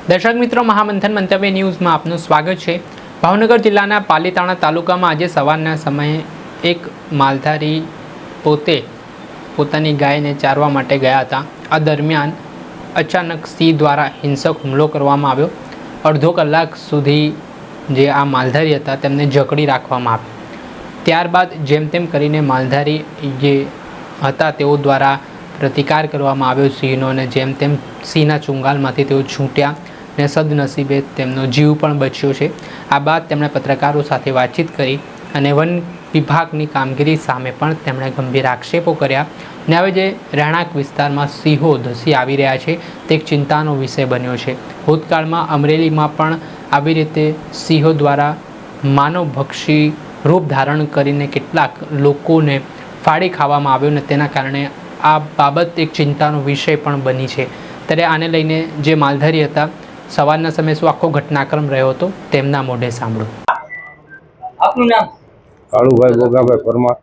દર્શક મિત્રો, મહામંથન મંતવ્ય ન્યૂઝમાં આપનું સ્વાગત છે। ભાવનગર જિલ્લાના પાલીતાણા તાલુકામાં આજે સવારના સમયે એક માલધારી પોતાની ગાયને ચારવા માટે ગયા હતા। આ દરમિયાન અચાનક સિંહ દ્વારા હિંસક હુમલો કરવામાં આવ્યો। અડધો કલાક સુધી જે આ માલધારી હતા તેમને જકડી રાખવામાં આવ્યા। ત્યારબાદ જેમ તેમ કરીને માલધારી જે હતા તેઓ દ્વારા પ્રતિકાર કરવામાં આવ્યો સિંહનો, અને જેમ તેમ સિંહના ચુંગાલમાંથી તેઓ છૂટ્યા ને સદનસીબે તેમનો જીવ પણ બચ્યો છે। આ બાદ તેમણે પત્રકારો સાથે વાતચીત કરી અને વન વિભાગની કામગીરી સામે પણ તેમણે ગંભીર આક્ષેપો કર્યા। ને હવે જે રહેણાંક વિસ્તારમાં સિંહો ધસી આવી રહ્યા છે તે એક ચિંતાનો વિષય બન્યો છે। ભૂતકાળમાં અમરેલીમાં પણ આવી રીતે સિંહો દ્વારા માનવભક્ષી રૂપ ધારણ કરીને કેટલાક લોકોને ફાડી ખાવામાં આવ્યો ને તેના કારણે આ બાબત એક ચિંતાનો વિષય પણ બની છે। ત્યારે આને લઈને જે માલધારી હતા, સવારના સમયે શું આખો ઘટનાક્રમ રહ્યો હતો તેમના મોઢે સાંભળો। આપનું નામ? કાળુભાઈ ગોગાભાઈ પરમાર।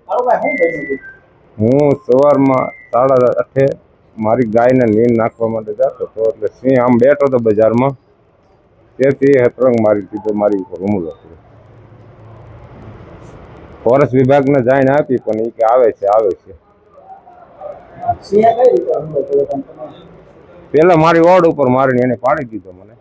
કાળુભાઈ, શું બન્યું? હું સવારમાં 8:30 મારી ગાયને નીંદ નાખવા માટે જતો હતો, એટલે સિંહ આમ બેઠો હતો બજારમાં, તેથી હતરંગ મારી દીધો, મારી ઉપર હુમલો કર્યો। ફોરેસ્ટ વિભાગને જાણ આપી પણ એ કે આવે છે। સિંહે કઈ રીતે હુમલો કર્યો તમને? પેલા મારી ઓડ ઉપર મારીને એને પાડી દીધો મને,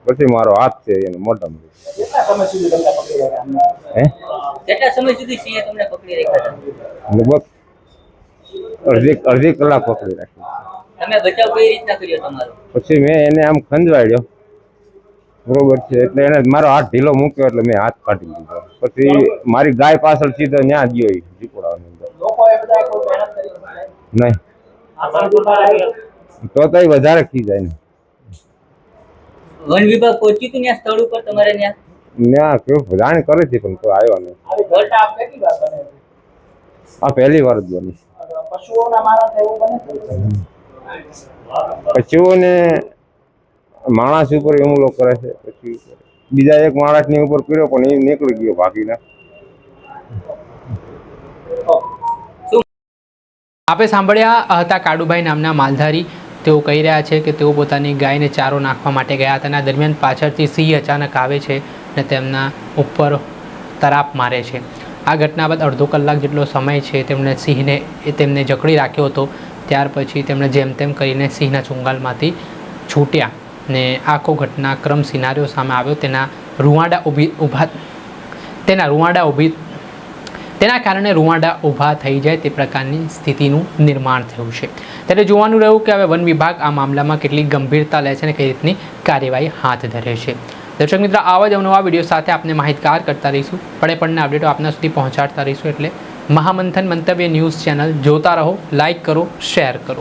પછી મારો હાથ છે એને મોઢામાં। કેટલા સમય સુધી તમને પકડી રાખ્યા? કેટલા સમય સુધી સિંહે તમને પકડી રાખ્યા હતા? લગભગ અડધી કલાક પકડી રાખી। તમે બચાવ કઈ રીતના કર્યો તમારો? પછી મેં એને આમ ખંજવાળ્યો, બરોબર છે, એટલે એને મારો હાથ ઢીલો મૂક્યો એટલે મેં હાથ કાઢી દીધો। પછી મારી ગાય પાછળ સીધો ત્યાં ગયો ઝીપડાની અંદર। લોકોએ બધા કોઈ મહેનત કરી નહીં તો વધારે ખીજાય ને। વન વિભાગ પહોંચ્યું હતું ત્યાં સ્થળ ઉપર તમારે? ત્યાં કેવું જાણ કરી હતી પણ કોઈ આવ્યો નહીં। આવી ઘટના આપ કેટલી વાર બને? આ પહેલી વાર જ બની। પશુઓના મારા એવું બને છે? પશુઓને માણસ ઉપર હુમલો કરે છે, પછી બીજા એક માણસની ઉપર કર્યો પણ એ નીકળી ગયો ભાગીને। આપે સાંભળ્યા હતા કાળુભાઈ નામના માલધારી। તેઓ કહી રહ્યા છે કે તેઓ પોતાની ગાયને ચારો નાખવા માટે ગયા હતા અને આ દરમિયાન પાછળથી સિંહ અચાનક આવે છે અને તેમના ઉપર તરાપ મારે છે। આ ઘટના બાદ અડધો કલાક જેટલો સમય છે તેમણે તેમને જકડી રાખ્યો હતો। ત્યાર પછી તેમણે જેમ તેમ કરીને સિંહના ચુંગાલમાંથી છૂટ્યા ને આખો ઘટનાક્રમ સિનારીઓ સામે આવ્યો। તેના કારણે રૂવાડા ઊભા થઈ જાય તે પ્રકારની સ્થિતિનું નિર્માણ થયું છે। ત્યારે જોવાનું રહ્યું કે હવે વન વિભાગ આ મામલામાં કેટલી ગંભીરતા લે છે અને કઈ રીતની કાર્યવાહી હાથ ધરે છે। દર્શક મિત્રો, આવા જ અવનવા વિડીયો સાથે આપને માહિતગાર કરતા રહીશું, પડે અપડેટો આપના સુધી પહોંચાડતા રહીશું। એટલે મહામંથન મંતવ્ય ન્યૂઝ ચેનલ જોતા રહો, લાઇક કરો, શેર કરો।